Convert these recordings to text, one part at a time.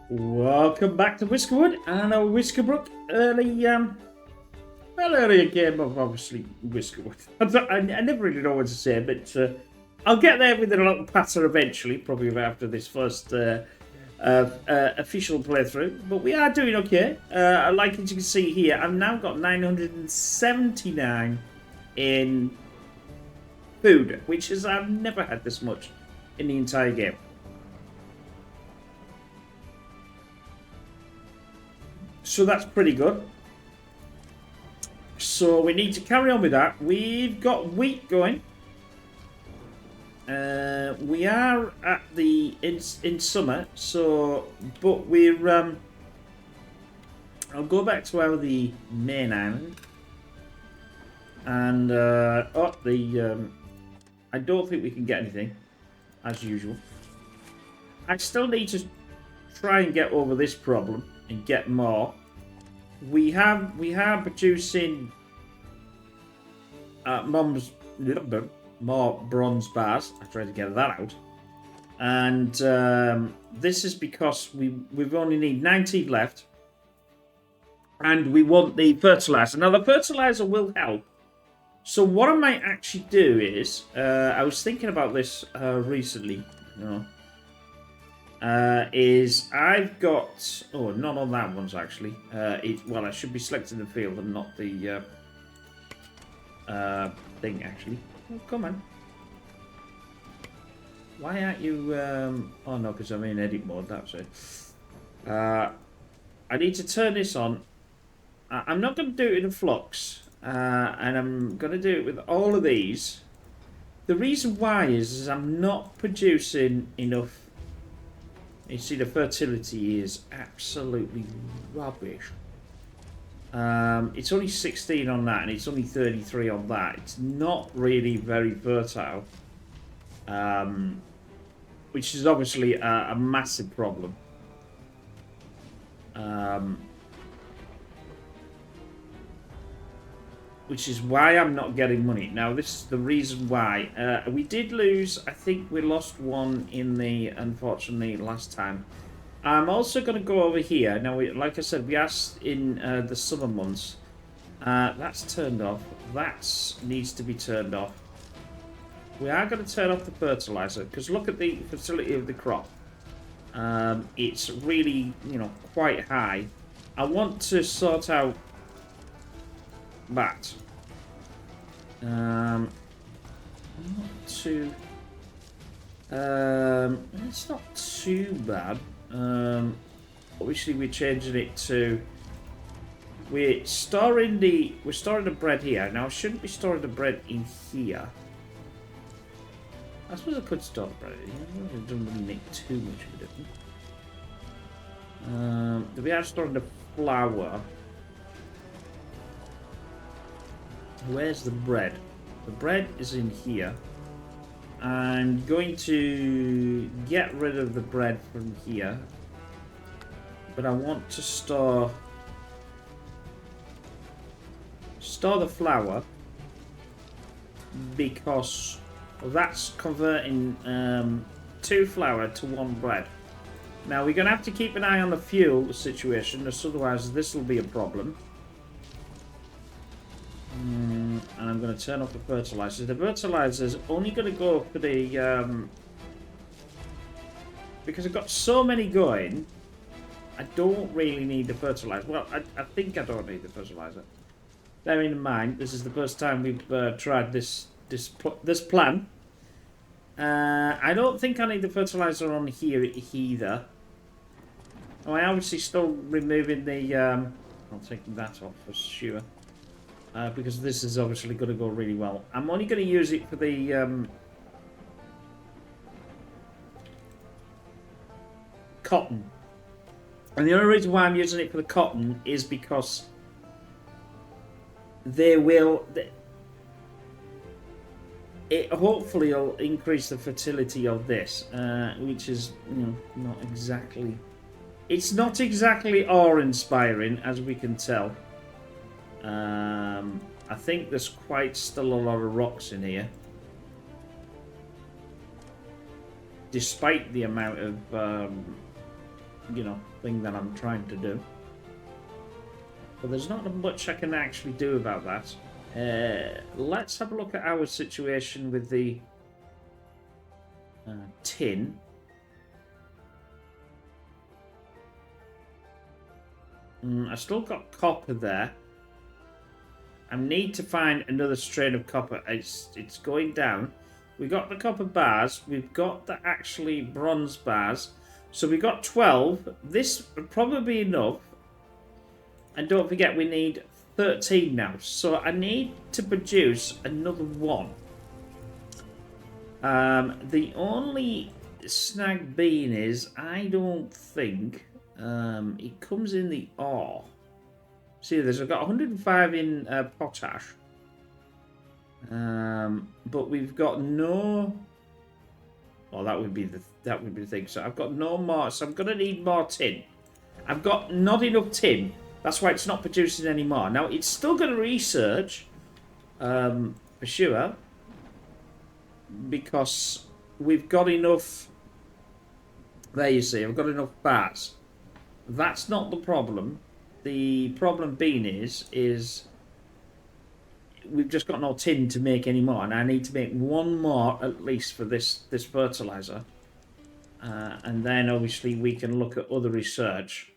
Welcome back to Whiskerwood and a WhiskerBrook earlier game of obviously Whiskerwood. I never really know what to say, but I'll get there with a little patter eventually, probably after this first official playthrough. But we are doing okay. Like as you can see here, I've now got 979 in food, which is I've never had this much in the entire game. So that's pretty good. So we need to carry on with that. We've got wheat going. We are at the in summer, so but we're I'll go back to the main island, and I don't think we can get anything as usual. I still need to try and get over this problem and get more. We are producing more bronze bars. I tried to get that out, and this is because we've only need 19 left, and we want the fertilizer. Now the fertilizer will help. So what I might actually do is, I was thinking about this recently, is I've got not on that one's actually. I should be selecting the field and not the thing actually. Oh, come on. Why aren't you? Oh no, because I'm in edit mode. That's it. I need to turn this on. I'm not going to do it in a flux, and I'm going to do it with all of these. The reason why is I'm not producing enough. You see, the fertility is absolutely rubbish. It's only 16 on that, and it's only 33 on that. It's not really very fertile, which is obviously a massive problem. Which is why I'm not getting money. Now, this is the reason why. We did lose, I think we lost one in the, unfortunately, last time. I'm also going to go over here. Now, like I said, we asked in the summer months. That's turned off. That needs to be turned off. We are going to turn off the fertilizer, because look at the fertility of the crop. It's really, quite high. I want to sort out that. Not too. It's not too bad. Obviously, we're changing it to. We're storing the bread here. Now, I shouldn't be storing the bread in here. I suppose I could store the bread in here. It doesn't really make too much of a difference. We are storing the flour. Where's the bread? The bread is in here. I'm going to get rid of the bread from here. But I want to store the flour because that's converting 2 flour to 1 bread. Now we're going to have to keep an eye on the fuel situation, as otherwise this will be a problem. And I'm going to turn off the fertilizer. The fertilizer is only going to go for the because I've got so many going. I don't really need the fertilizer. Well, I think I don't need the fertilizer. Bearing in mind, this is the first time we've tried this plan. I don't think I need the fertilizer on here either. Oh, I obviously still removing the. I'll take that off for sure. Because this is obviously going to go really well. I'm only going to use it for the cotton. And the only reason why I'm using it for the cotton is because it hopefully will increase the fertility of this, which is not exactly. It's not exactly awe-inspiring, as we can tell. I think there's quite still a lot of rocks in here. Despite the amount of you know, thing that I'm trying to do. But there's not much I can actually do about that. Let's have a look at our situation with the tin. I still got copper there. I need to find another strain of copper. It's going down. We got the copper bars. We've got the actually bronze bars. So we got 12. This would probably be enough. And don't forget, we need 13 now. So I need to produce another one. The only snag being is, I don't think it comes in the ore. See, I've got 105 in potash. But we've got no... Well, that would be the thing. So I've got no more. So I'm going to need more tin. I've got not enough tin. That's why it's not producing anymore. Now, it's still going to research, for sure, because we've got enough... There you see, I've got enough bars. That's not the problem. The problem being is we've just got no tin to make any more, and I need to make one more at least for this fertilizer. And then, obviously, we can look at other research.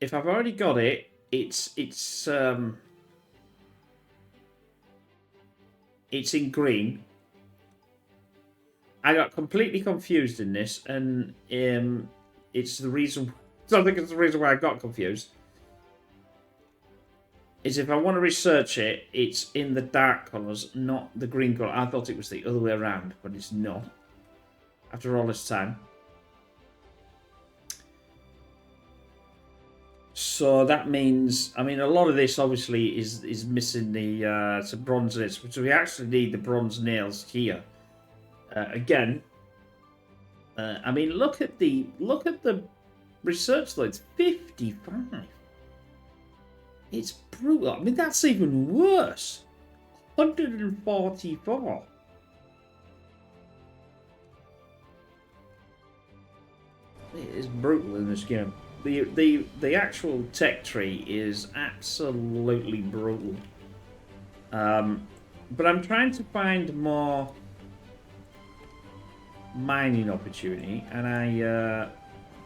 If I've already got it, it's in green. I got completely confused in this, and it's the reason. I think it's the reason why I got confused. Is if I want to research it, it's in the dark colours, not the green colour. I thought it was the other way around, but it's not. After all this time. So that means, I mean, a lot of this obviously is missing the bronze nails, so we actually need the bronze nails here. Again, I mean, look at the research though. It's 55. It's brutal. I mean, that's even worse. 144. It is brutal in this game. The actual tech tree is absolutely brutal. But I'm trying to find more mining opportunity, and I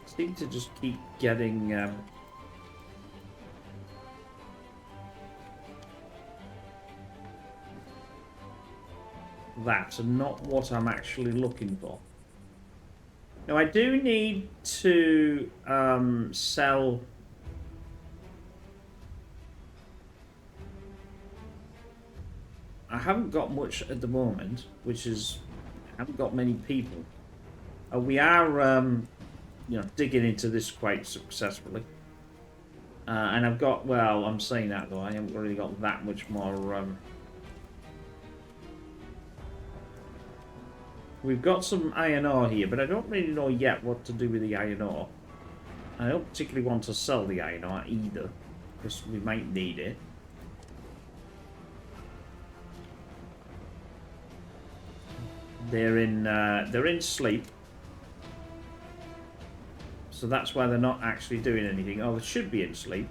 seem to just keep getting that, and not what I'm actually looking for. Now, I do need to sell... I haven't got much at the moment, which is... I haven't got many people. We are, you know, digging into this quite successfully. And I've got... Well, I'm saying that, though. I haven't really got that much more... We've got some iron ore here, but I don't really know yet what to do with the iron ore. I don't particularly want to sell the iron ore either, because we might need it. They're in sleep, so that's why they're not actually doing anything. Oh, they should be in sleep.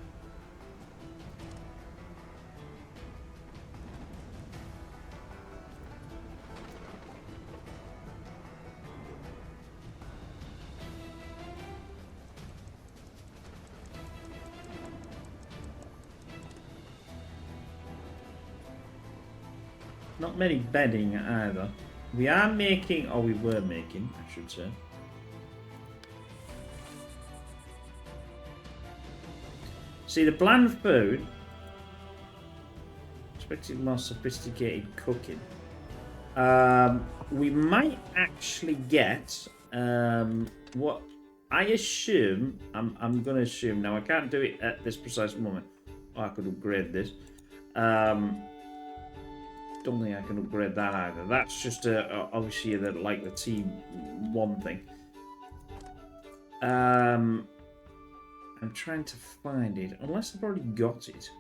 Not many bedding either. We are making, or we were making, I should say. See, the bland food, expected more sophisticated cooking. We might actually get what I assume. I'm going to assume now. I can't do it at this precise moment. Oh, I could upgrade this. Don't think I can upgrade that either. That's just obviously like the T1 thing. I'm trying to find it, unless I've already got it.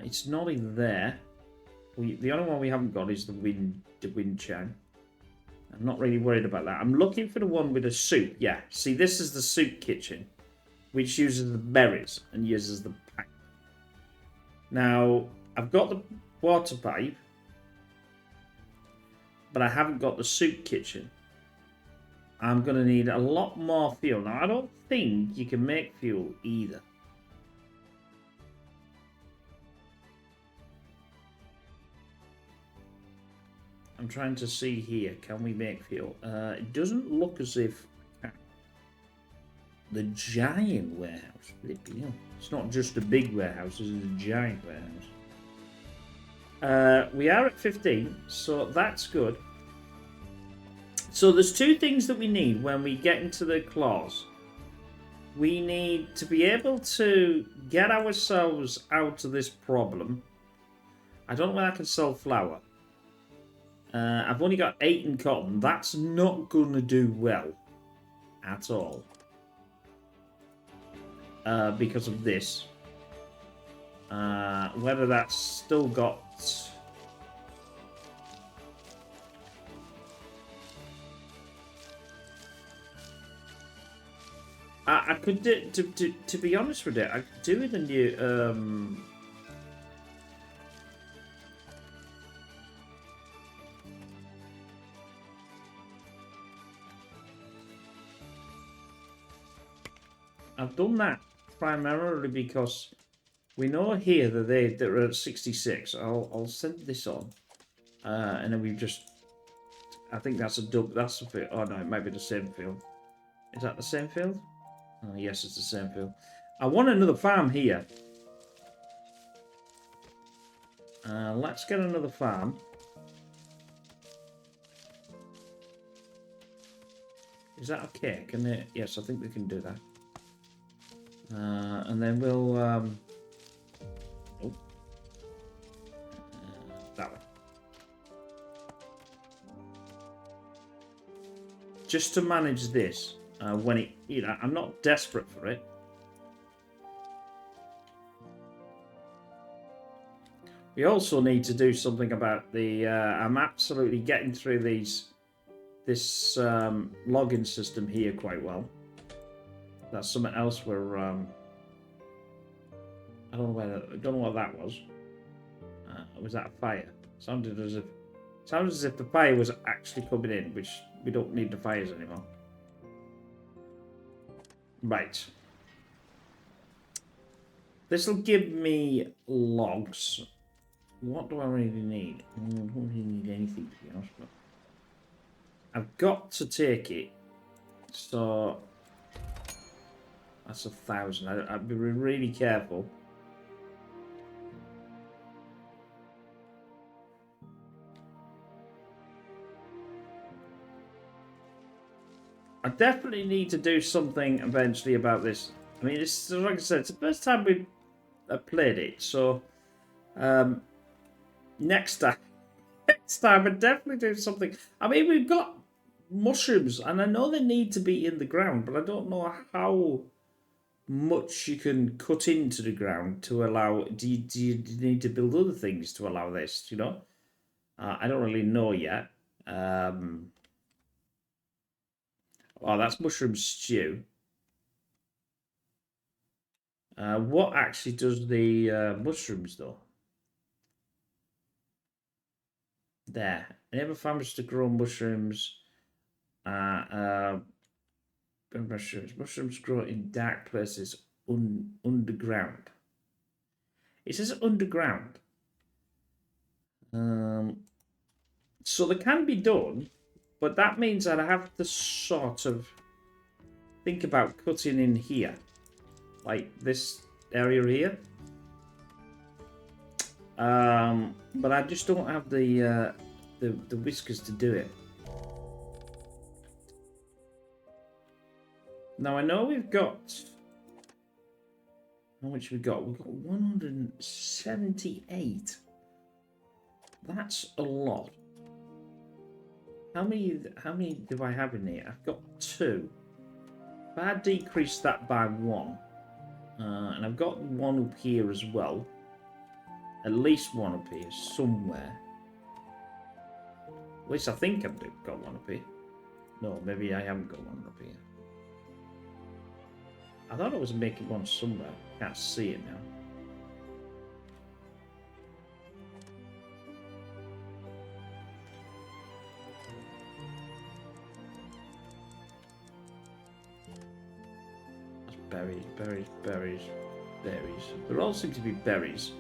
It's not in there. The only one we haven't got is the wind chime. I'm not really worried about that. I'm looking for the one with a soup. Yeah, see, this is the soup kitchen, which uses the berries and uses the pipe. Now, I've got the water pipe, but I haven't got the soup kitchen. I'm going to need a lot more fuel. Now, I don't think you can make fuel either. I'm trying to see here. Can we make fuel? It doesn't look as if the giant warehouse. It's not just a big warehouse. It's a giant warehouse. We are at 15, so that's good. So there's two things that we need when we get into the claws. We need to be able to get ourselves out of this problem. I don't know whether I can sell flour. I've only got 8 in cotton. That's not going to do well at all. Because of this. Whether that's still got... I could do, to be honest with it, I could do with a new... I've done that primarily because we know here that they're at 66. I'll send this on, and then we've just. I think that's a dub. That's a field. Oh no, it might be the same field. Is that the same field? Oh, yes, it's the same field. I want another farm here. Let's get another farm. Is that okay? Can they? Yes, I think we can do that. And then we'll that one. Just to manage this when it, I'm not desperate for it. We also need to do something about the. I'm absolutely getting through this login system here quite well. That's something else where I don't know what that was. Was that a fire? Sounded as if the fire was actually coming in, which we don't need the fires anymore. Right. This will give me logs. What do I really need? I don't really need anything, to be honest. But I've got to take it. So that's 1,000. I'd be really careful. I definitely need to do something eventually about this. I mean, it's like I said, it's the first time we've played it. So next time I definitely do something. I mean, we've got mushrooms, and I know they need to be in the ground, but I don't know how much you can cut into the ground to allow. Do you need to build other things to allow this? I don't really know yet. Oh, that's mushroom stew. What actually does the mushrooms though? There. Enable farmers to grow mushrooms. Mushrooms grow in dark places underground. It says underground. So they can be done, but that means that I have to sort of think about cutting in here, like this area here. But I just don't have the whiskers to do it. Now I know we've got. How much we got? We've got 178. That's a lot. How many do I have in here? I've got 2. If I decrease that by 1, and I've got 1 up here as well. at least one up here somewhere. At least I think I've got one up here. No, maybe I haven't got one up here. I thought I was making one somewhere. Can't see it now. That's berries, berries, berries, berries. There all seem to be berries.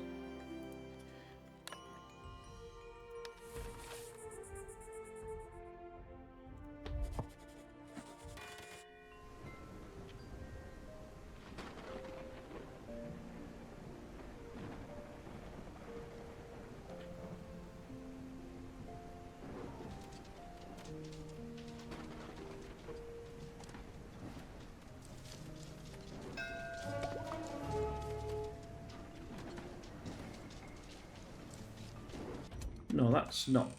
No, that's not.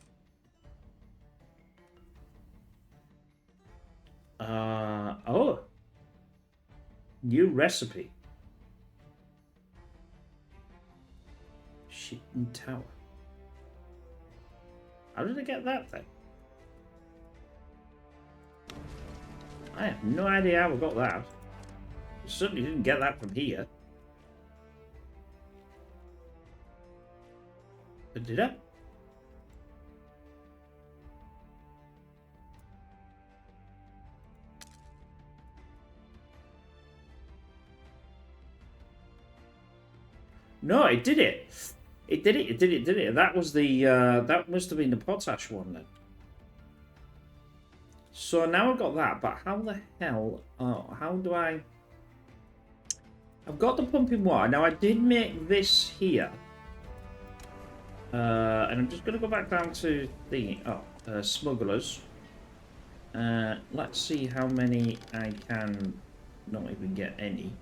Oh. New recipe. Shitten tower. How did I get that then? I have no idea how I got that. I certainly didn't get that from here. But did I? No, it did it. It did it. It did it. Did it. That was the. That must have been the potash one then. So now I've got that, but how the hell? Oh, how do I? I've got the pumping water. Now I did make this here, and I'm just gonna go back down to the smugglers. Let's see how many I can. Not even get any.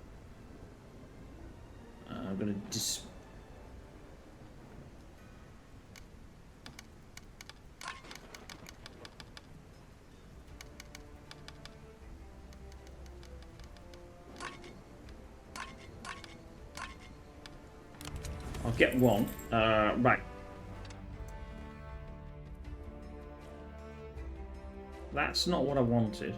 I'm gonna I'll get one. Right. That's not what I wanted.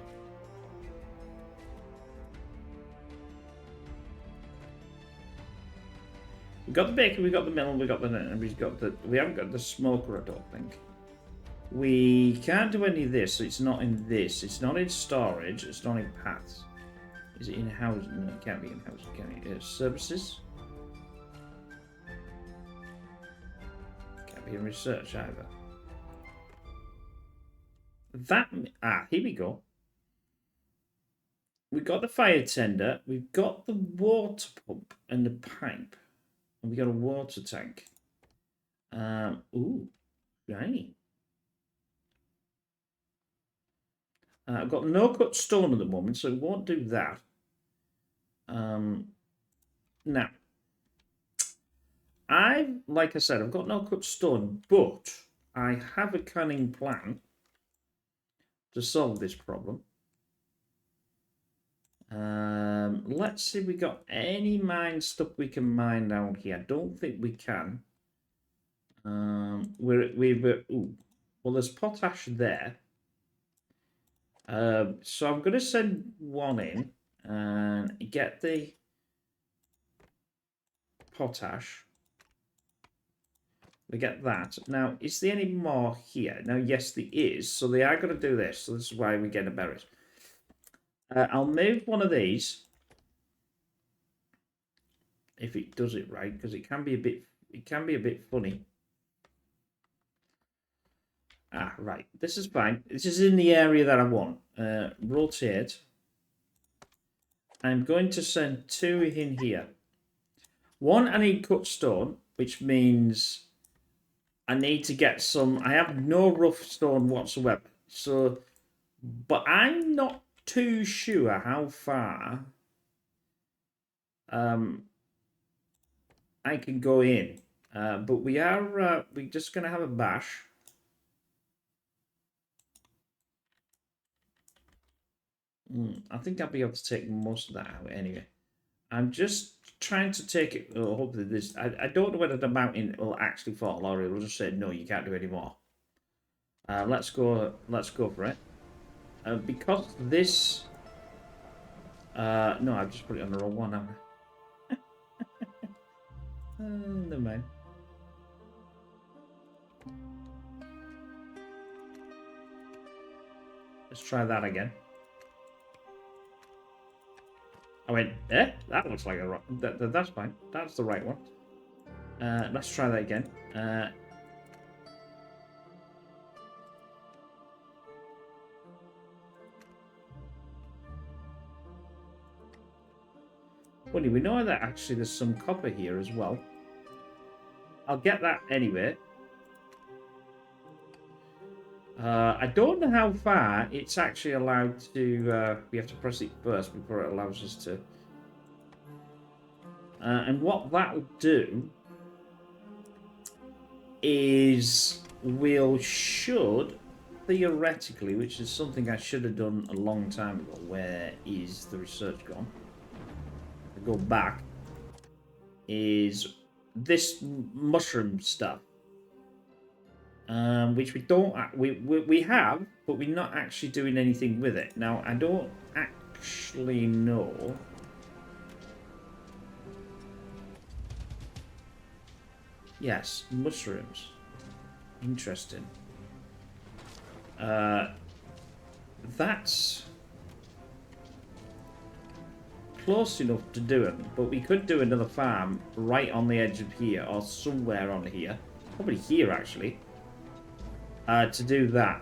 We got the baker, we got the mill, we got the we haven't got the smoker, I don't think. We can't do any of this, so it's not in this. It's not in storage, it's not in paths. Is it in housing? No, it can't be in housing, can it? Services? Can't be in research either. Here we go. We've got the fire tender, we've got the water pump and the pipe. And we got a water tank. Ooh, right. I've got no cut stone at the moment, so it won't do that. Now, like I said, I've got no cut stone, but I have a cunning plan to solve this problem. Let's see if we got any mine stuff we can mine down here. I don't think we can. Well, there's potash there. So I'm going to send one in and get the potash. We get that. Now, is there any more here? Now, yes, there is. So they are going to do this. So this is why we get the berries. I'll move one of these. If it does it right, because it can be a bit funny. Right. This is fine. This is in the area that I want. Rotate. I'm going to send two in here. One, I need cut stone, which means I need to get some. I have no rough stone whatsoever. So, but I'm not too sure how far I can go in. But we're just going to have a bash. I think I'll be able to take most of that out anyway. I'm just trying to take it. Oh, hopefully this. I don't know whether the mountain will actually fall or it will just say no, you can't do any more. Let's go. Let's go for it. Because this. No, I've just put it on the wrong one. Haven't I? Never mind. Let's try that again. I went, eh? That looks like a rock. That's fine. That's the right one. Let's try that again. Funny, we know that actually there's some copper here as well. I'll get that anyway. I don't know how far it's actually allowed to... we have to press it first before it allows us to... and what that will do is should, theoretically, which is something I should have done a long time ago. Where is the research gone? I go back. Is this mushroom stuff. Which we don't... We have, but we're not actually doing anything with it. Now, I don't actually know... Yes, mushrooms. Interesting. That's close enough to do it, but we could do another farm right on the edge of here, or somewhere on here. Probably here, actually. To do that.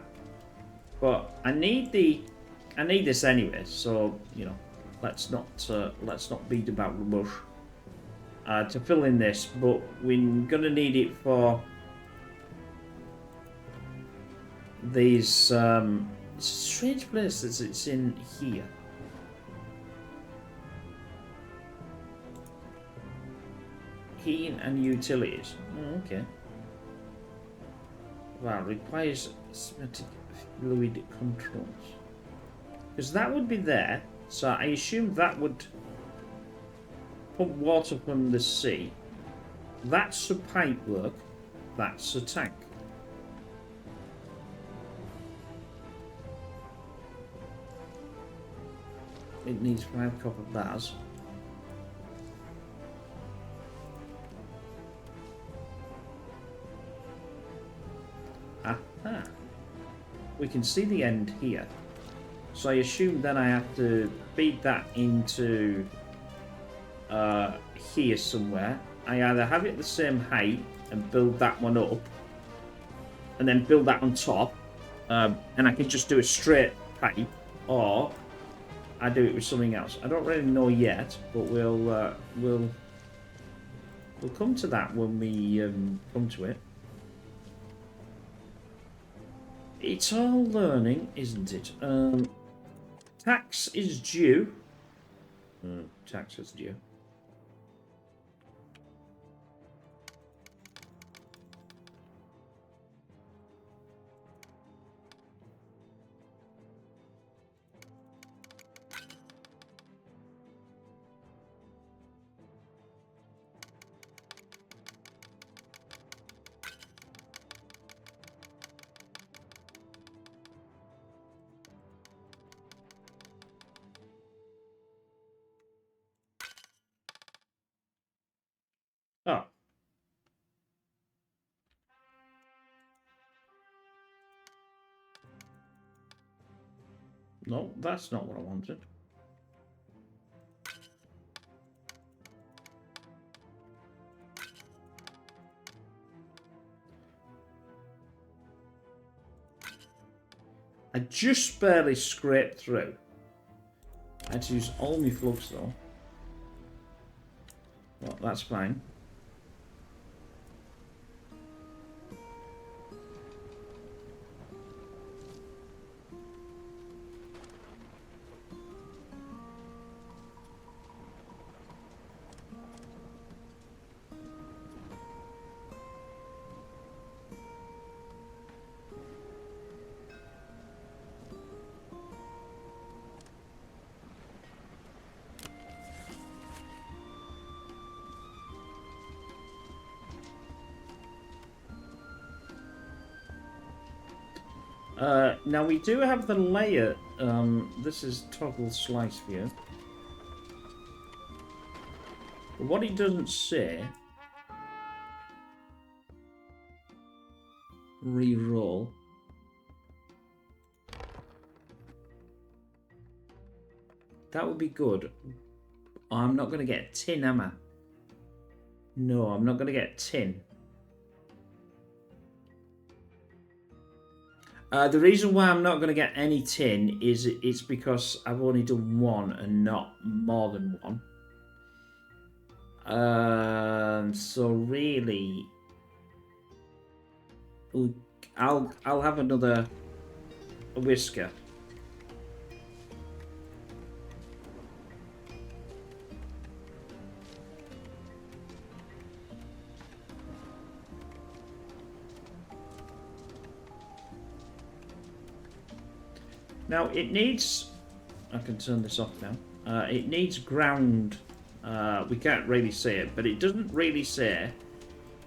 But I need this anyway, so, you know, let's not beat about the bush. To fill in this, but we're gonna need it for these. It's a strange place that it's in here. Heating and utilities. Oh, okay. Wow, requires osmotic fluid controls. Because that would be there, so I assume that would pump water from the sea. That's a pipe work. That's a tank. It needs 5 copper bars. Aha. We can see the end here. So I assume then I have to feed that into here somewhere. I either have it the same height and build that one up, and then build that on top, and I can just do a straight pipe, or I do it with something else. I don't really know yet, but we'll come to that when we come to it. It's all learning, isn't it? Tax is due. Tax is due. Oh. No, that's not what I wanted. I just barely scraped through. I had to use all my flux though. Well, that's fine. Now we do have the layer. This is toggle slice view. But what it doesn't say, re-roll. That would be good. I'm not going to get tin, am I? No, I'm not going to get tin. The reason why I'm not going to get any tin is it's because I've only done one and not more than one. So really, I'll have another whisker. Now it needs. I can turn this off now. It needs ground. We can't really see it, but it doesn't really say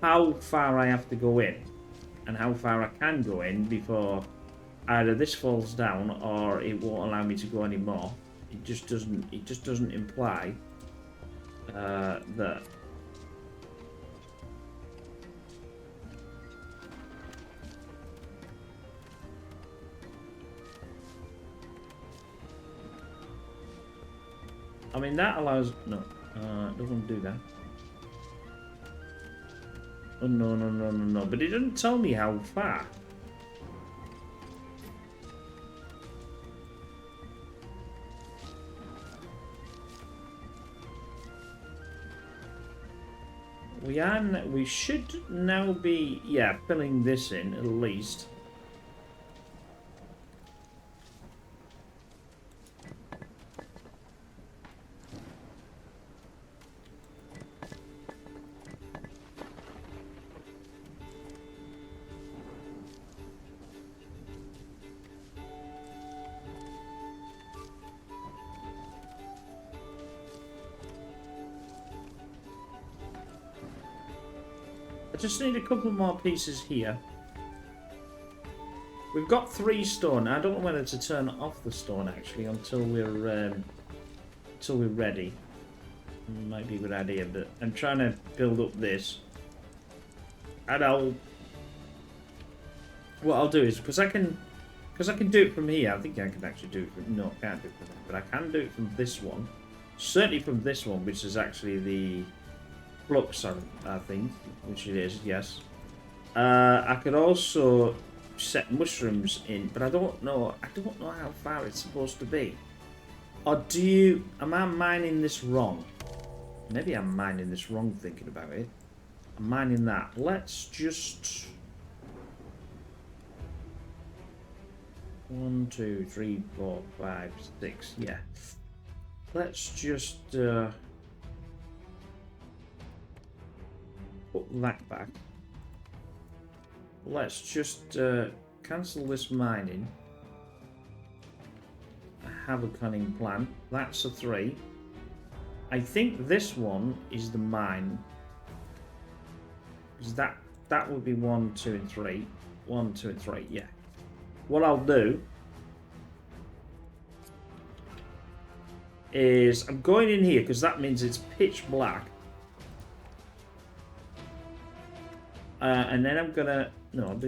how far I have to go in and how far I can go in before either this falls down or it won't allow me to go anymore. It just doesn't. It just doesn't imply that. I mean that allows no. It doesn't do that. Oh no! But it doesn't tell me how far. We should now be filling this in at least. Just need a couple more pieces here. We've got 3 stone. I don't know whether to turn off the stone actually until we're ready. Might be a good idea, but I'm trying to build up this. And what I'll do is because I can do it from here. I think I can actually do it from no, I can't do it from there, but I can do it from this one. Certainly from this one, which is actually the flux, I think, which it is, yes. I could also set mushrooms in, but I don't know how far it's supposed to be. Or am I mining this wrong? Maybe I'm mining this wrong thinking about it. I'm mining that. Let's just 1, 2, 3, 4, 5, 6, yeah. Let's just put that back. Let's just cancel this mining. I have a cunning plan. That's a 3. I think this one is the mine. Is that would be 1, 2, and 3. 1, 2, and 3. Yeah. What I'll do is I'm going in here because that means it's pitch black. And then I'm gonna no,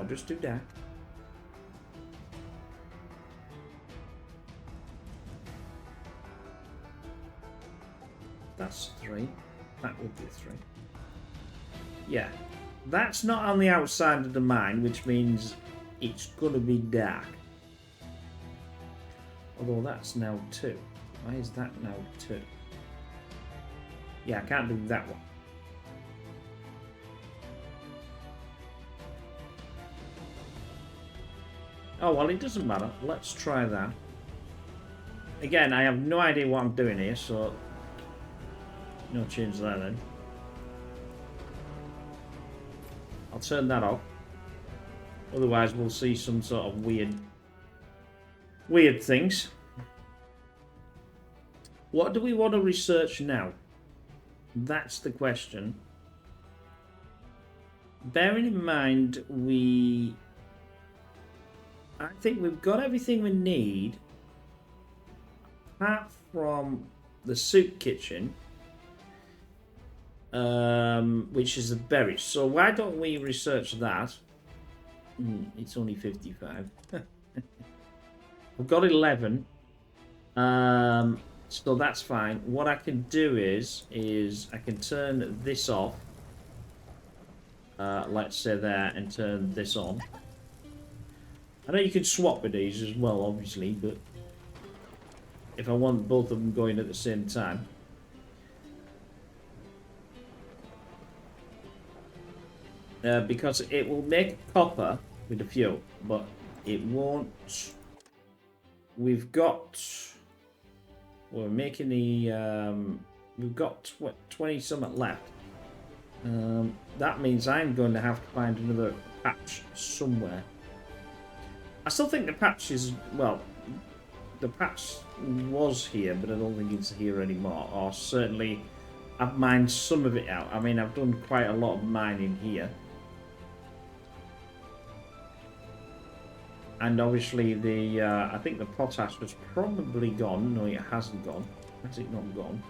just do that. That's 3. That would be a 3. Yeah, that's not on the outside of the mine, which means it's gonna be dark. Although that's now 2. Why is that now 2? Yeah, I can't do that one. Oh, well, it doesn't matter. Let's try that. Again, I have no idea what I'm doing here, so no change there then. I'll turn that off. Otherwise, we'll see some sort of weird things. What do we want to research now? That's the question. Bearing in mind I think we've got everything we need, apart from the soup kitchen, which is the berries. So why don't we research that? It's only 55. We've got 11. So that's fine. What I can do is I can turn this off. Let's say there, and turn this on. I know you can swap with these as well, obviously, but if I want both of them going at the same time. Because it will make copper with the fuel, but it won't. We've got. We're making the. We've got 20 something left. That means I'm going to have to find another patch somewhere. I still think the patch is, well, the patch was here, but I don't think it's here anymore. Or certainly, I've mined some of it out. I mean, I've done quite a lot of mining here. And obviously the, I think the potash was probably gone. No, it hasn't gone. Has it not gone?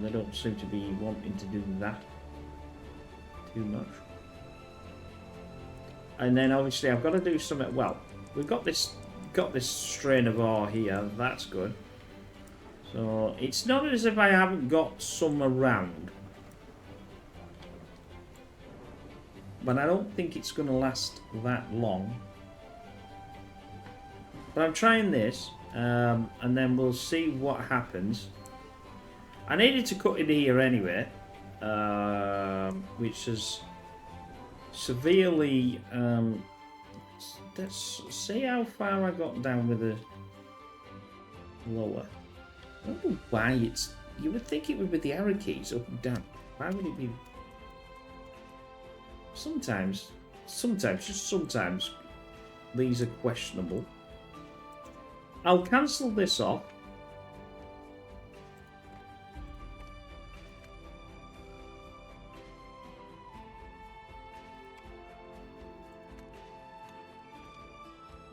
They don't seem to be wanting to do that too much. And then obviously I've got to do something. Well, we've got this strain of ore here. That's good. So it's not as if I haven't got some around. But I don't think it's going to last that long. But I'm trying this, and then we'll see what happens. I needed to cut in here anyway, which is severely. Let's see how far I got down with the lower. I don't know why it's. You would think it would be the arrow keys up and down. Why would it be? Sometimes, just sometimes, these are questionable. I'll cancel this off.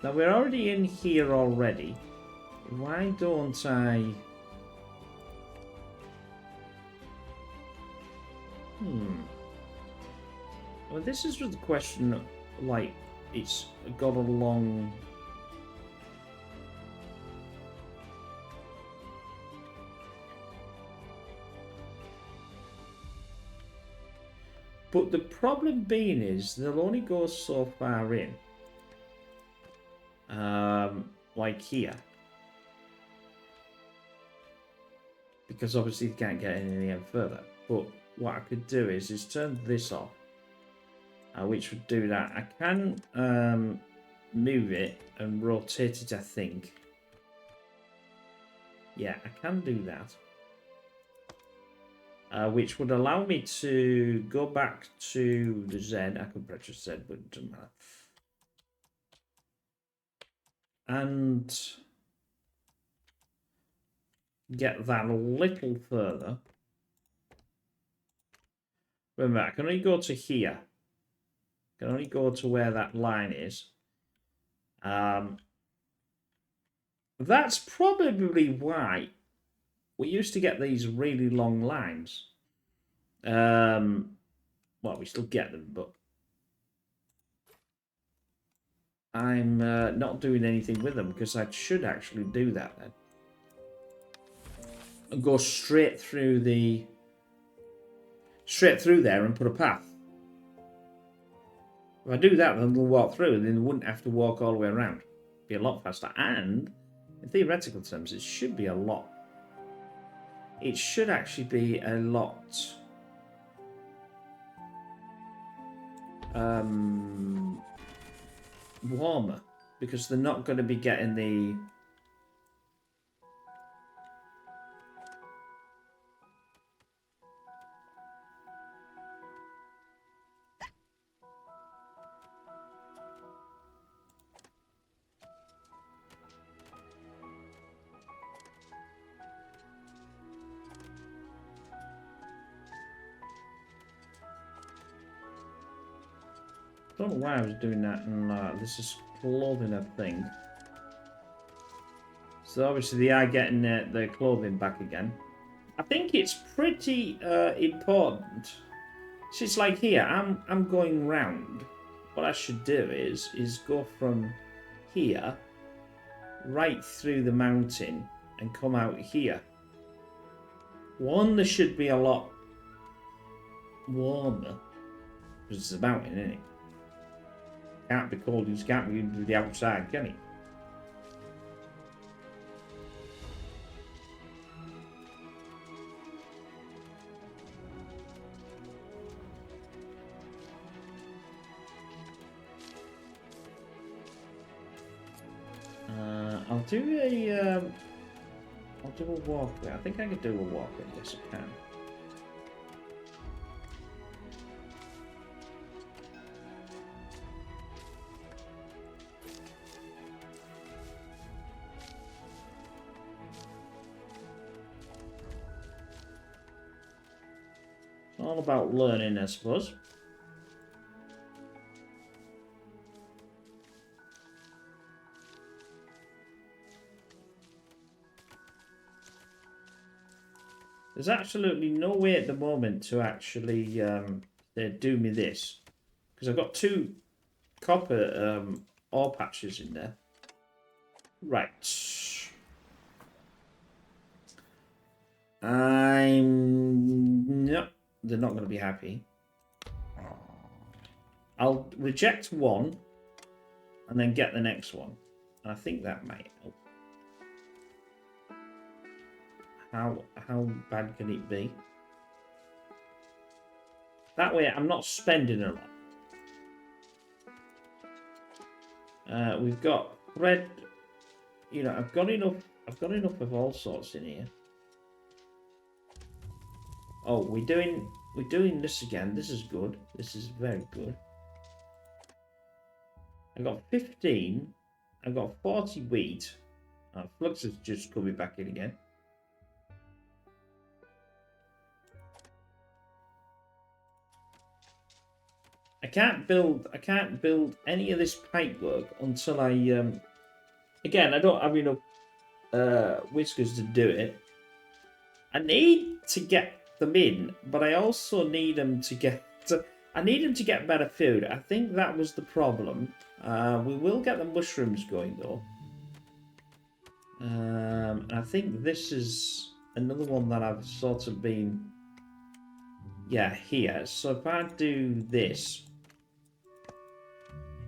Now we're already in here already. Why don't I... Well, this is just the question, like, it's got a long... But the problem being is, they'll only go so far in. Like here. Because obviously you can't get any further. But what I could do is turn this off. Which would do that. I can move it and rotate it, I think. Yeah, I can do that. Which would allow me to go back to the Z. I could press Z, but it doesn't matter. And get that a little further. Remember, I can only go to here. I can only go to where that line is. That's probably why we used to get these really long lines. Well, we still get them, but I'm not doing anything with them because I should actually do that then. And go straight through there and put a path. If I do that, then they'll walk through and then they wouldn't have to walk all the way around. It'd be a lot faster. And in theoretical terms, it should be a lot. It should actually be a lot warmer because they're not going to be getting the Don't know why I was doing that, and this is clothing, I think. So obviously they are getting their clothing back again. I think it's pretty important. So it's like here, I'm going round. What I should do is go from here right through the mountain and come out here. One, there should be a lot warmer because it's a mountain, isn't it? Can't be cold. You can't be into the outside, can it? I'll do a walkway. I think I could do a walkway. Yes, I can. It's all about learning, I suppose. There's absolutely no way at the moment to actually do me this. Because I've got 2 copper ore patches in there. Right. No, they're not going to be happy. I'll reject one and then get the next one. And I think that might help. How bad can it be? That way I'm not spending a lot. We've got bread. You know, I've got enough of all sorts in here. Oh, we're doing this again. This is good. This is very good. I got 15. I got 40 wheat. Flux is just coming back in again. I can't build any of this pipe work until I again, I don't have enough whiskers to do it. I need to get them in, but I also need them to get I need them to get better food. I think that was the problem. We will get the mushrooms going though. I think this is another one that I've sort of been here. So if I do this,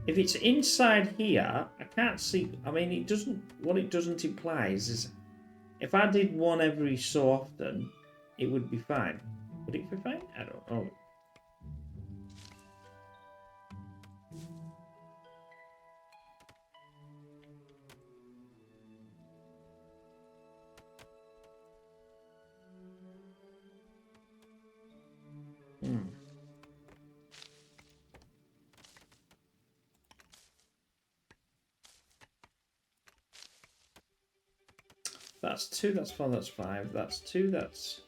if it's inside here, I can't see. I mean, it doesn't. What it doesn't imply is if I did one every so often, it would be fine. Would it be fine? I don't know. That's 2, that's 4, that's 5. That's 2, that's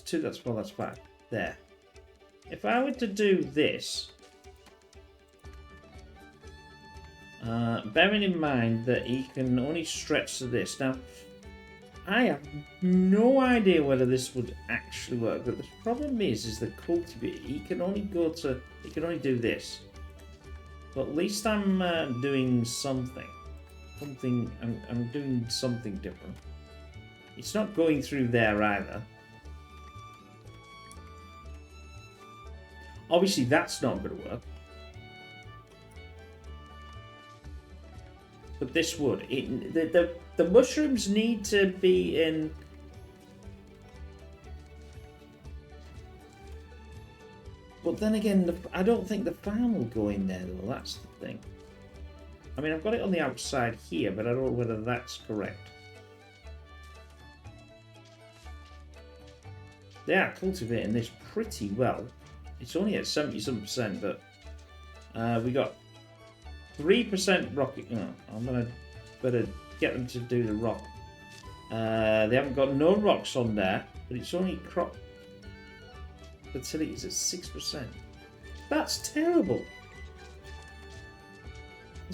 2, that's 4, that's 5. There. If I were to do this, bearing in mind that he can only stretch to this. Now, I have no idea whether this would actually work, but the problem is the cultivator. He can only do this. But at least I'm doing something. I'm doing something different. It's not going through there either. Obviously, that's not going to work. But this would. The mushrooms need to be in. But then again, I don't think the farm will go in there though. That's the thing. I mean, I've got it on the outside here, but I don't know whether that's correct. They are cultivating this pretty well. It's only at 77%, but we got 3% rocket. Oh, I'm gonna better get them to do the rock. They haven't got no rocks on there, but it's only crop fertility is at 6%. That's terrible.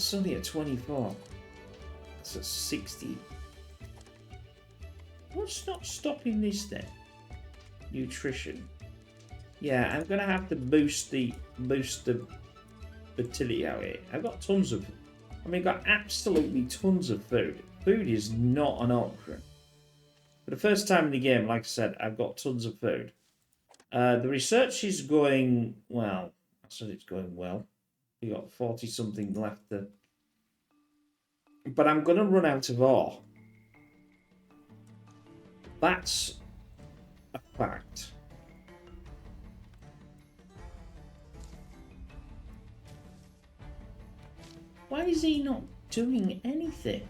It's only at 24. That's at 60. What's not stopping this then? Nutrition. Yeah, I'm gonna have to boost the fertility out here. I've got tons of, I mean, I've got absolutely tons of food. Food is not an option. For the first time in the game, like I said, I've got tons of food. The research is going well. I said it's going well. We got 40 something left to, but I'm gonna run out of ore. That's a fact. Why is he not doing anything?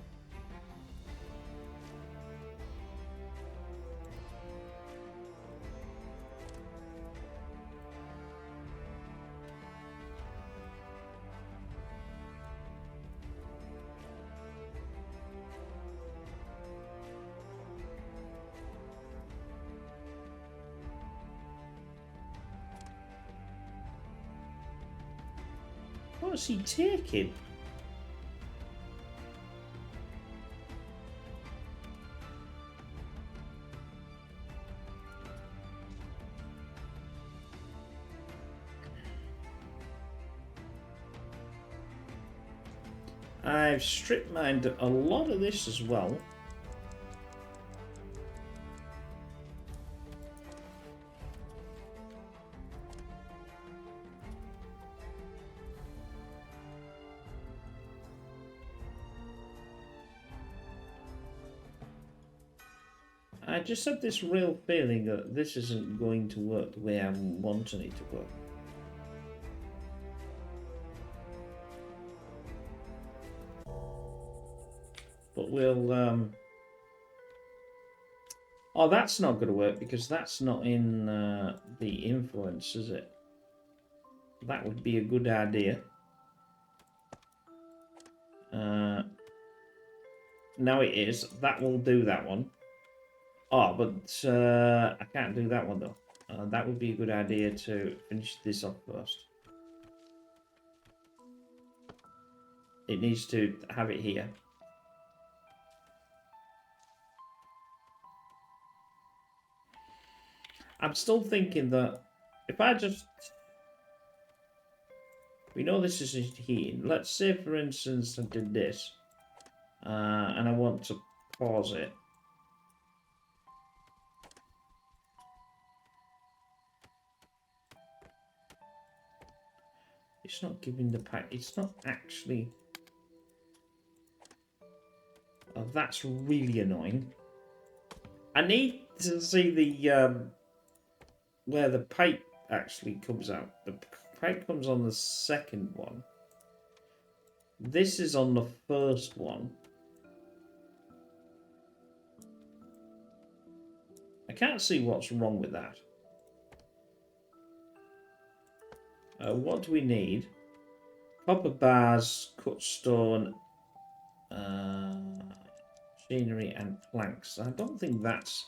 What's he taking? I've strip mined a lot of this as well. I just have this real feeling that this isn't going to work the way I'm wanting it to work. But we'll... Oh, that's not going to work because that's not in the influence, is it? That would be a good idea. Now it is. That will do that one. Oh, but I can't do that one though. That would be a good idea to finish this off first. It needs to have it here. I'm still thinking that if I just... We know this is heating. Let's say, for instance, I did this. And I want to pause it. It's not giving the pack. It's not actually... Oh, that's really annoying. I need to see the... where the pipe actually comes out. The pipe comes on the second one. This is on the first one. I can't see what's wrong with that. What do we need? Copper bars, cut stone, machinery, and planks. I don't think that's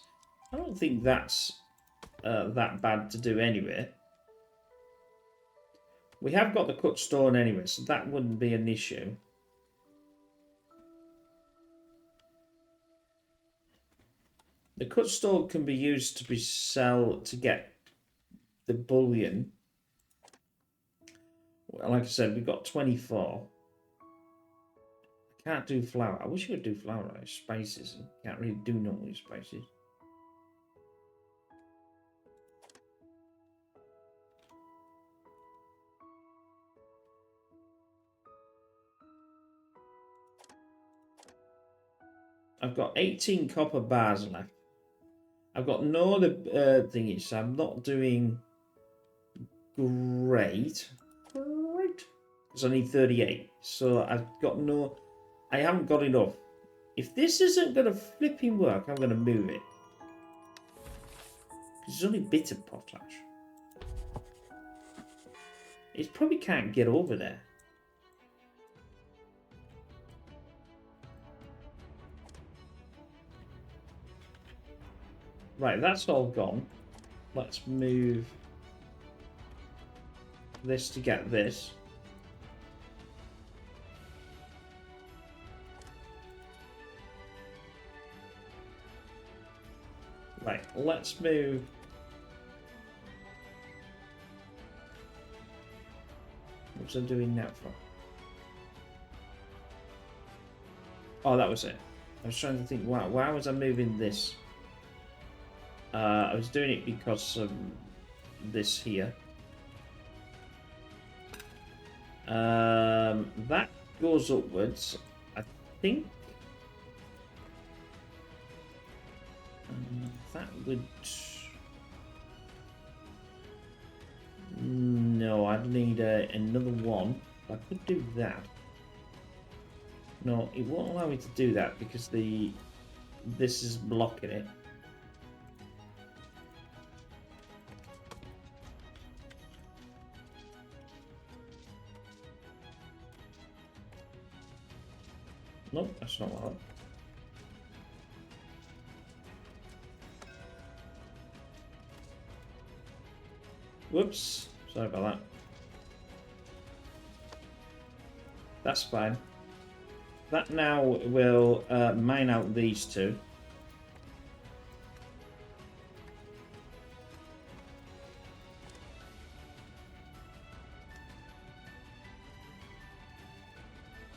that bad to do anyway. We have got the cut stone anyway, so that wouldn't be an issue. The cut stone can be used to get the bullion. Like I said, we've got 24. I can't do flour. I wish I could do flour. Like spices. Can't really do nothing with spices. I've got 18 copper bars left. I've got no other thingies, so I'm not doing great. Because I need 38. So I've got no... I haven't got enough. If this isn't going to flipping work, I'm going to move it. Because it's only a bit of potash. It probably can't get over there. Right, that's all gone. Let's move this to get this. let's move. What's I doing that for? Oh, that was it. I was trying to think, why was I moving this? I was doing it because of this here. That goes upwards. I think that would... No, I'd need another one. I could do that. No, it won't allow me to do that because this is blocking it. Nope, that's not what I want. Whoops, sorry about that. That's fine. That now will mine out these two.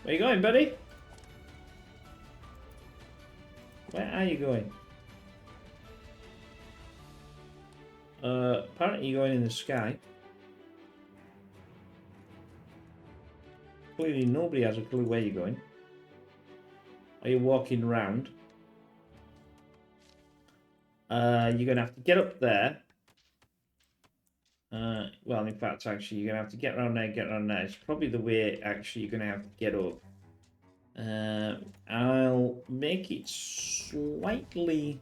Where you going, buddy? Where are you going? Apparently you're going in the sky. Clearly nobody has a clue where you're going. Are you walking around? You're going to have to get up there. Well, in fact, actually, you're going to have to get around there, get around there. It's probably the way, actually, you're going to have to get up. I'll make it slightly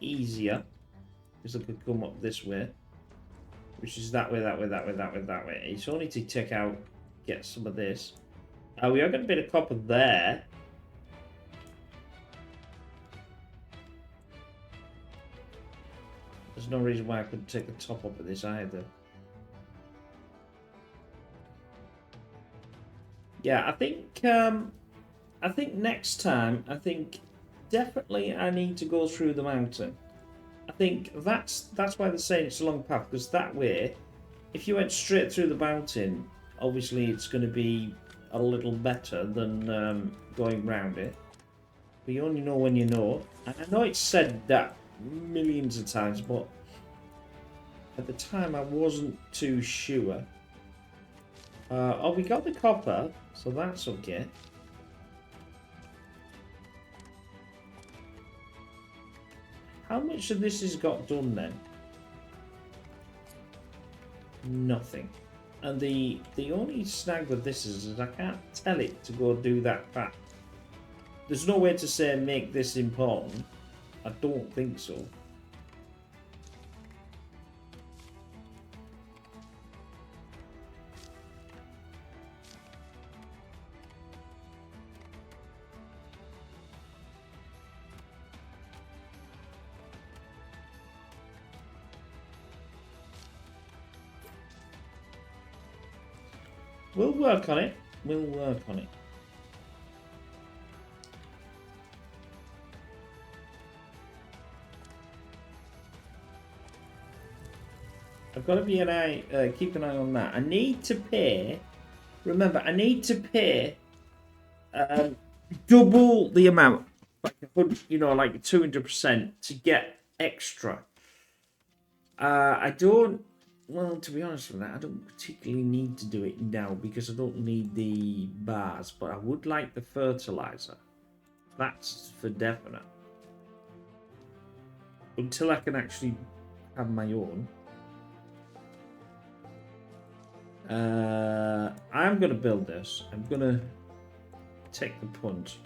easier. Because I could come up this way. Which is that way, that way, that way, that way, that way. It's only to take out, get some of this. We are going to bit of copper there. There's no reason why I couldn't take the top up of this either. Yeah, I think next time, definitely I need to go through the mountain. I think that's why they're saying it's a long path, because that way, if you went straight through the mountain, obviously it's going to be a little better than going round it. But you only know when you know. And I know it's said that millions of times, but at the time I wasn't too sure. Oh, we got the copper, so that's okay. How much of this has got done then? Nothing. And the only snag with this is I can't tell it to go do that path. There's no way to say make this important. I don't think so. We'll work on it. We'll work on it. I've got to be keep an eye on that. I need to pay. Remember, I need to pay double the amount, like like 200% to get extra. I don't. Well, to be honest with that, I don't particularly need to do it now because I don't need the bars, but I would like the fertilizer. That's for definite. Until I can actually have my own. I'm going to build this. I'm going to take the punt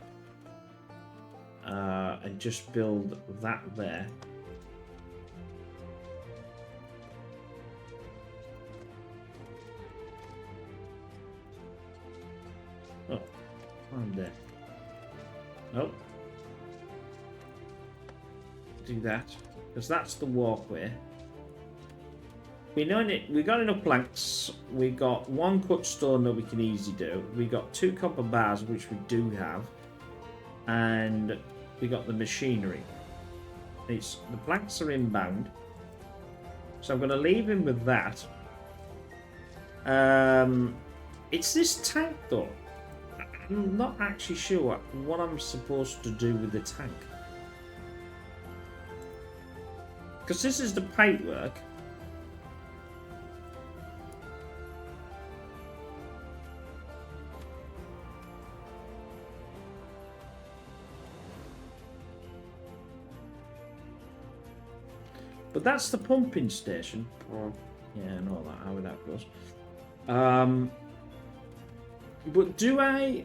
and just build that there. Oh, I'm there. Nope. Do that, because that's the walkway. We got enough planks. We got one cut stone that we can easily do. We got 2 copper bars, which we do have, and we got the machinery. The planks are inbound. So I'm going to leave him with that. It's this tank, though. I'm not actually sure what I'm supposed to do with the tank. Because this is the pipe work. But that's the pumping station. Yeah, I know that, how that goes. But do I...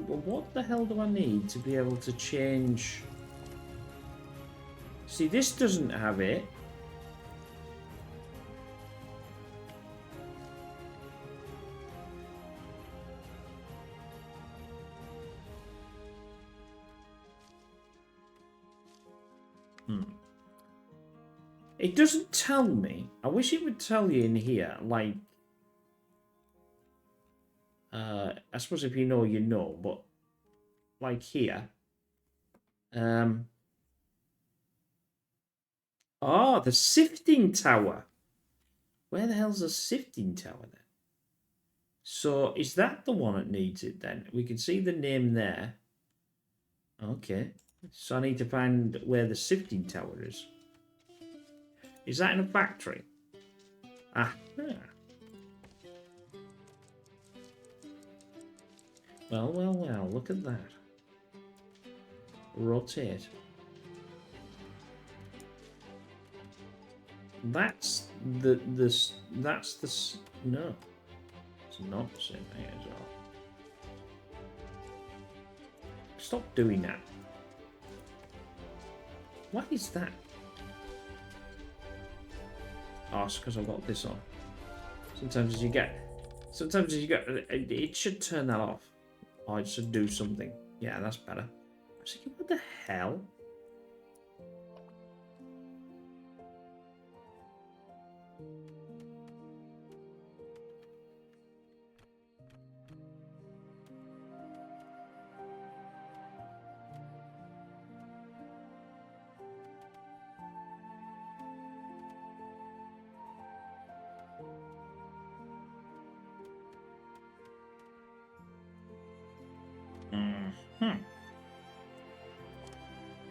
what the hell do I need to be able to change... See, this doesn't have it. It doesn't tell me. I wish it would tell you in here, like... I suppose if you know, you know, but... Like here. Oh, the sifting tower. Where the hell's the sifting tower then? So, is that the one that needs it then? We can see the name there. Okay. So I need to find where the sifting tower is. Is that in a factory? Ah. Well, well, well, look at that. Rotate. That's the no, it's not the same thing as well. Stop doing that. What is that? Oh, it's because I've got this on. Sometimes as you get, it should turn that off. Oh, it should do something. Yeah, that's better. I was thinking, what the hell?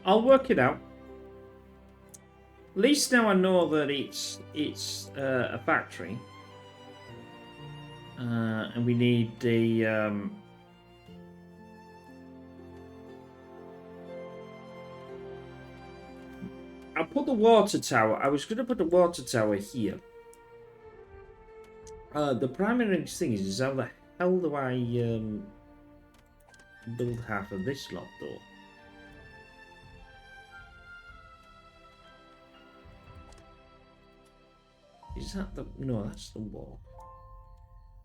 I'll work it out. At least now I know that it's a factory, and we need the I'll put the water tower. I was going to put the water tower here. The primary thing is how the hell do I build half of this lot though? Is that the... No, that's the wall.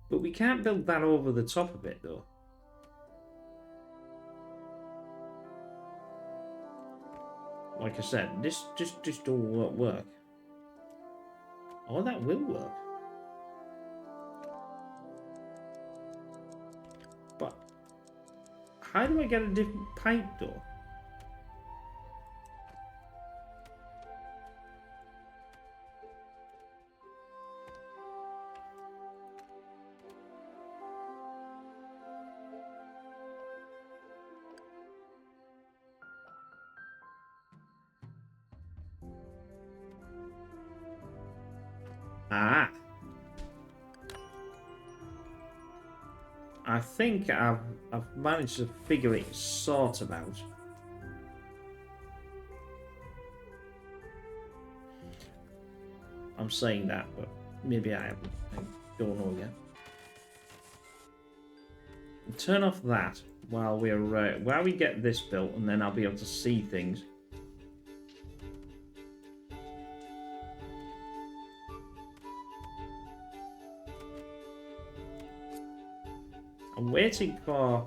But we can't build that over the top of it, though. Like I said, this just won't work. Oh, that will work. But how do I get a different pipe, though? Ah. I think I've managed to figure it sort of out. I'm saying that, but maybe I haven't. I don't know yet. Turn off that while we get this built, and then I'll be able to see things. I'm waiting for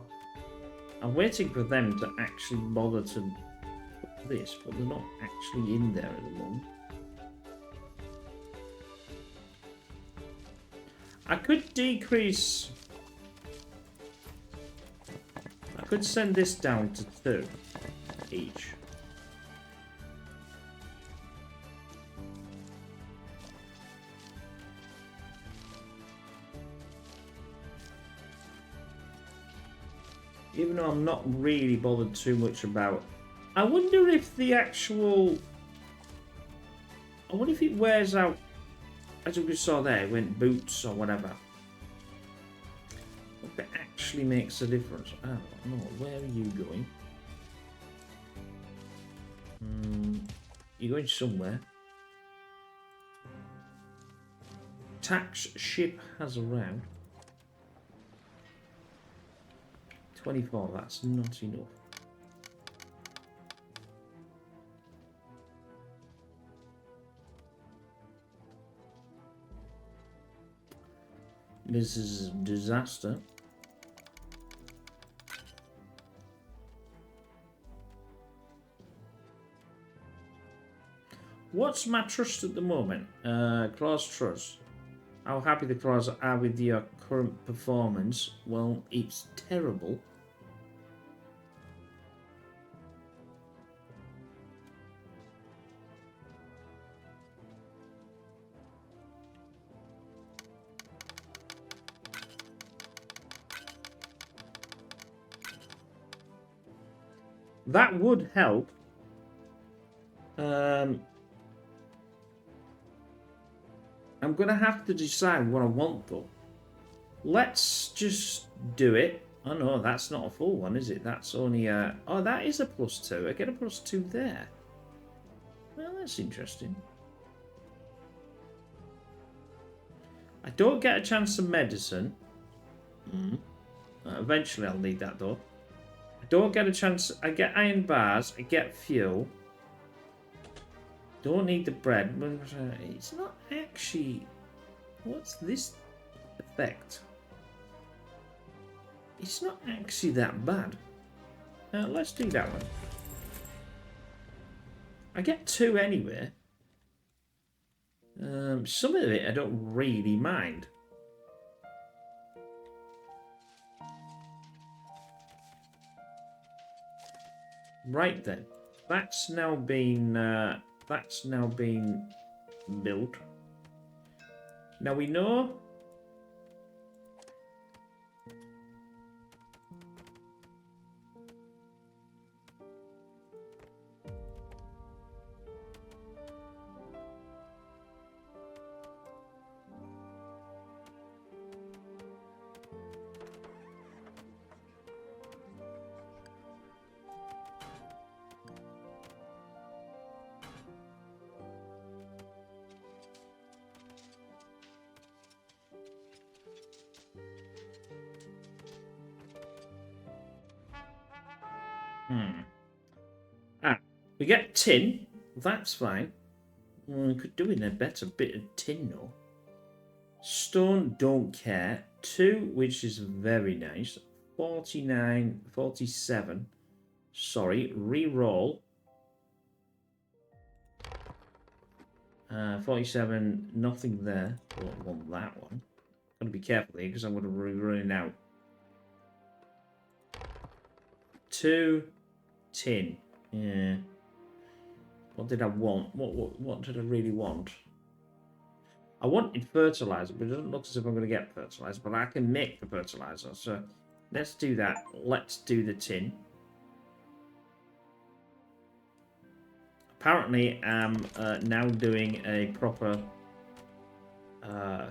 them to actually bother to put this, but they're not actually in there at the moment. I could decrease... I could send this down to 2 each. Even though I'm not really bothered too much about... I wonder if the actual... I wonder if it wears out, as we saw there, when boots or whatever. If it actually makes a difference. I don't know. Where are you going? You're going somewhere. Tax ship has arrived. 24, that's not enough. This is a disaster. What's my trust at the moment? Claws trust. How happy the claws are with your current performance? Well, it's terrible. That would help. I'm going to have to decide what I want, though. Let's just do it. Oh, no, that's not a full one, is it? That's only a... Oh, that is a +2. I get a +2 there. Well, that's interesting. I don't get a chance of medicine. Eventually, I'll need that, though. I don't get a chance... I get iron bars. I get fuel. Don't need the bread. It's not actually... What's this effect? It's not actually that bad. Let's do that one. I get 2 anyway. Some of it I don't really mind. Right then. That's now been built. Now we know we get tin. That's fine. We could do in a better bit of tin, though. Stone, don't care. 2, which is very nice. 49, 47. Sorry, re-roll. 47, nothing there. Don't want that one. Gotta be careful here because I'm gonna be running out. 2, tin. Yeah. What did I want? What did I really want? I wanted fertilizer, but it doesn't look as if I'm going to get fertilizer. But I can make the fertilizer, so let's do that. Let's do the tin. Apparently, I'm now doing a proper... I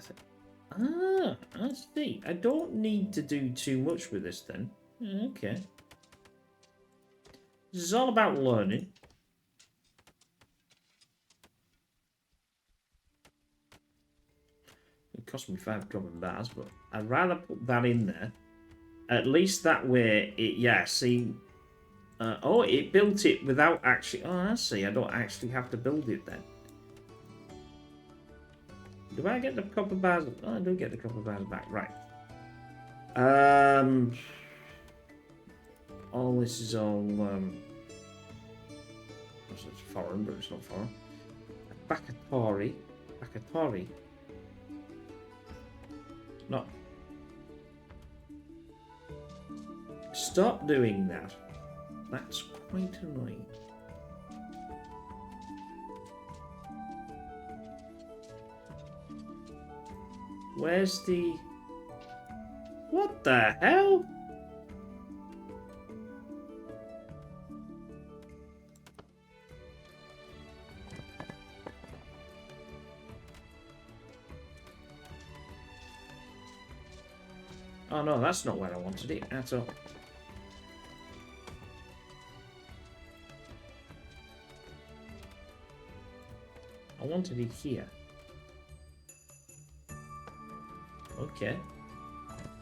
see. I don't need to do too much with this then. Okay. This is all about learning. It cost me 5 common bars, but I'd rather put that in there. At least that way, it, yeah, see... oh, it built it without actually... Oh, I see. I don't actually have to build it then. Do I get the copper bars? Oh, I do get the copper bars back. Right. All this is all... it's foreign, but it's not foreign. Bakatori. Bakatori. Not. Stop doing that. That's quite annoying. Where's the... What the hell? Oh no, that's not where I wanted it at all. I wanted it here. Okay.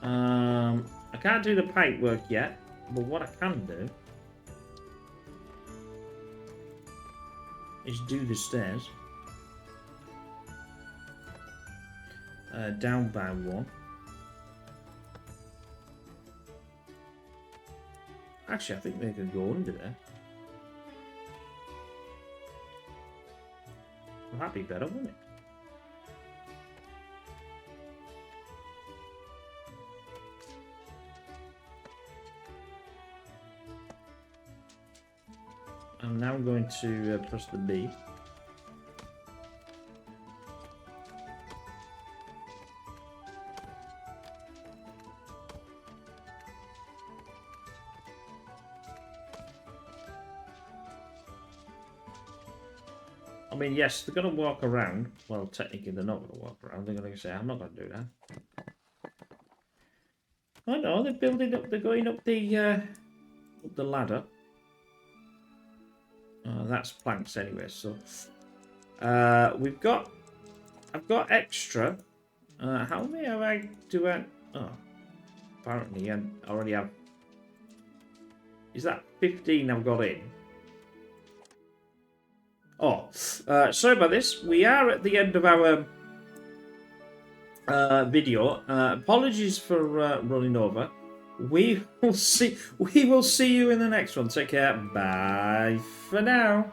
I can't do the pipe work yet, but what I can do is do the stairs. Down by one. Actually, I think they can go under there. Well, that'd be better, wouldn't it? I'm now going to press the B. I mean, yes, they're going to walk around. Well, technically, they're not going to walk around. They're going to say, I'm not going to do that. I know, they're building up, they're going up the ladder. That's planks anyway, so I've got extra. How many have I do? Oh, apparently I already have. Is that 15 I've got in? Oh, sorry about this. We are at the end of our video. Apologies for running over. We will see you in the next one. Take care. Bye for now.